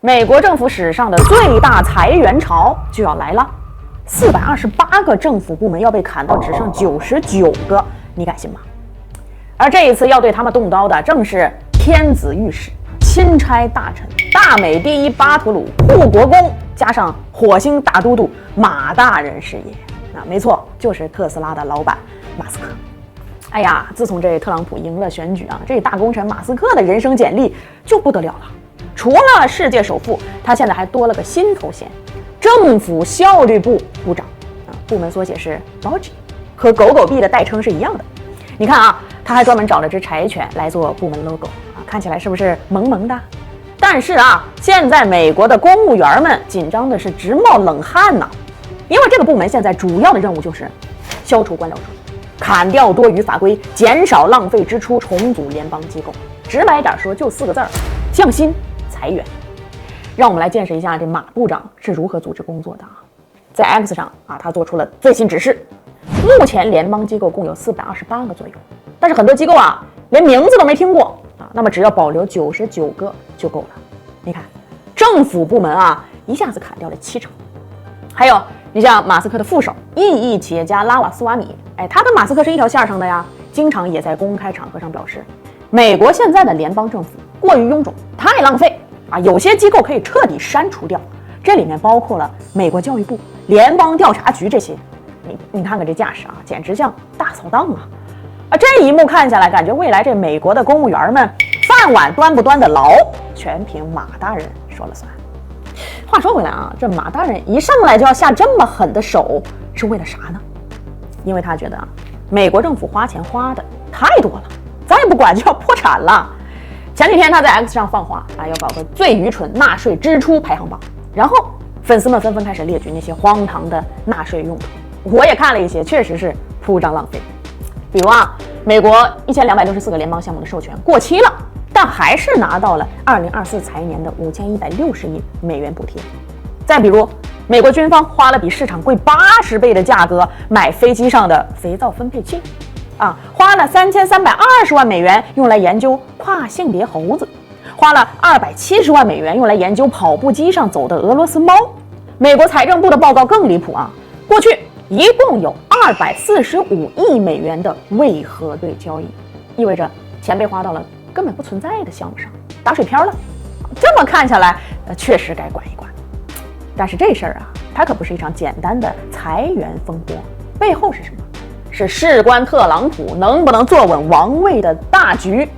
美国政府史上的最大裁员潮就要来了，428个政府部门要被砍到只剩99个，你敢信吗？而这一次要对他们动刀的正是天子御史、钦差大臣、大美第一巴图鲁、护国公，加上火星大都督马大人是也。没错，就是特斯拉的老板马斯克。哎呀，自从这特朗普赢了选举啊，这大功臣马斯克的人生简历就不得了了。除了世界首富，他现在还多了个新头衔——政府效率部部长。部门缩写是 Doge， 和狗狗币的代称是一样的。你看啊，他还专门找了只柴犬来做部门 logo 啊，看起来是不是萌萌的？但是啊，现在美国的公务员们紧张的是直冒冷汗呐，因为这个部门现在主要的任务就是消除官僚主义，砍掉多余法规，减少浪费支出，重组联邦机构。直白点说，就4个字儿：降薪裁员。让我们来见识一下这马部长是如何组织工作的啊。在 X 上啊，他做出了最新指示。目前联邦机构共有428个左右，但是很多机构啊连名字都没听过啊，那么只要保留99个就够了。你看，政府部门啊一下子砍掉了70%。还有你像马斯克的副手裔裔企业家拉瓦斯瓦米，他跟马斯克是一条线上的呀，经常也在公开场合上表示，美国现在的联邦政府过于臃肿，太浪费啊，有些机构可以彻底删除掉，这里面包括了美国教育部、联邦调查局这些。你看看这架势啊，简直像大扫荡啊！这一幕看下来，感觉未来这美国的公务员们饭碗端不端的牢，全凭马大人说了算。话说回来啊，这马大人一上来就要下这么狠的手，是为了啥呢？因为他觉得啊，美国政府花钱花的太多了，再不管就要破产了。前几天他在 X 上放话啊，要搞个最愚蠢纳税支出排行榜，然后粉丝们纷纷开始列举那些荒唐的纳税用途。我也看了一些，确实是铺张浪费。比如啊，美国1264个联邦项目的授权过期了，但还是拿到了2024财年的5160亿美元补贴。再比如，美国军方花了比市场贵80倍的价格买飞机上的肥皂分配器，花了3320万美元用来研究跨性别猴子，花了270万美元用来研究跑步机上走的俄罗斯猫。美国财政部的报告更离谱啊，过去一共有245亿美元的未核对交易，意味着钱被花到了根本不存在的项目上，打水漂了。这么看下来，确实该管一管。但是这事儿啊，它可不是一场简单的裁员风波，背后是什么？是事关特朗普能不能坐稳王位的大局。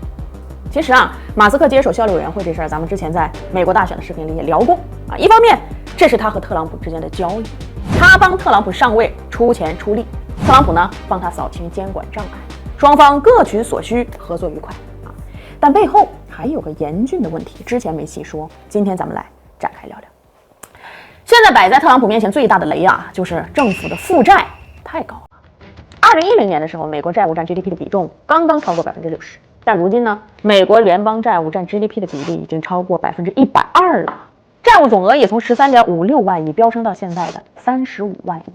其实啊，马斯克接手效率委员会这事儿，咱们之前在美国大选的视频里也聊过啊。一方面，这是他和特朗普之间的交易。他帮特朗普上位出钱出力，特朗普呢帮他扫清监管障碍，双方各取所需，合作愉快啊。但背后还有个严峻的问题，之前没细说，今天咱们来展开聊聊。现在摆在特朗普面前最大的雷啊，就是政府的负债太高了。2010年的时候，美国债务占 GDP 的比重刚刚超过60%，但如今呢，美国联邦债务占 GDP 的比例已经超过120%了。债务总额也从13.56万亿飙升到现在的35万亿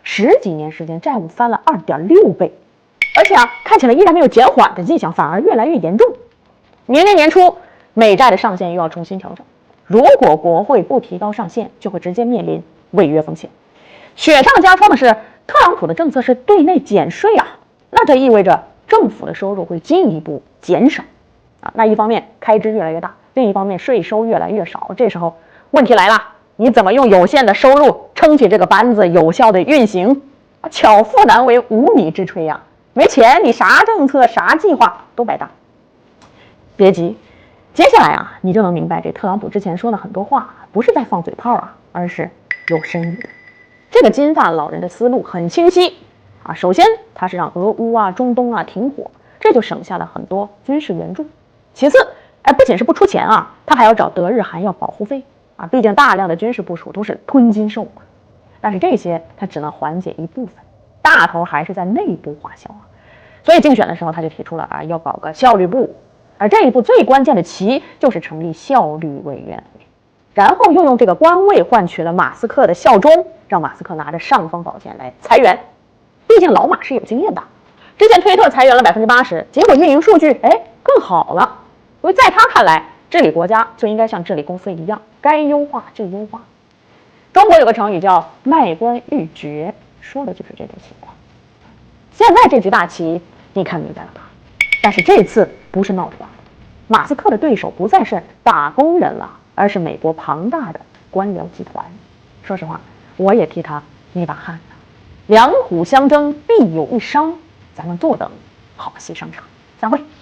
，10几年时间债务翻了2.6倍，而且啊，看起来依然没有减缓的迹象，反而越来越严重。明年年初，美债的上限又要重新调整，如果国会不提高上限，就会直接面临违约风险。雪上加霜的是，特朗普的政策是对内减税啊，那这意味着政府的收入会进一步减少啊。那一方面开支越来越大，另一方面税收越来越少，这时候问题来了，你怎么用有限的收入撑起这个班子，有效的运行？巧妇难为无米之炊呀！没钱，你啥政策、啥计划都白搭。别急，接下来啊，你就能明白这特朗普之前说的很多话不是在放嘴炮啊，而是有深意的。这个金发老人的思路很清晰啊，首先他是让俄乌啊、中东啊停火，这就省下了很多军事援助。其次，不仅是不出钱啊，他还要找德日韩要保护费。毕竟大量的军事部署都是吞金兽，但是这些它只能缓解一部分，大头还是在内部花销啊。所以竞选的时候他就提出了要搞个效率部，而这一步最关键的棋就是成立效率委员会，然后又用这个官位换取了马斯克的效忠，让马斯克拿着尚方宝剑来裁员。毕竟老马是有经验的，之前推特裁员了80%，结果运营数据更好了。因为在他看来，治理国家就应该像治理公司一样，该优化就优化。中国有个成语叫卖官鬻爵，说的就是这种情况。现在这局大棋你看明白了吧？但是这次不是闹着玩，马斯克的对手不再是打工人了，而是美国庞大的官僚集团。说实话，我也替他捏把汗呢。两虎相争，必有一伤，咱们坐等好戏上场。散会。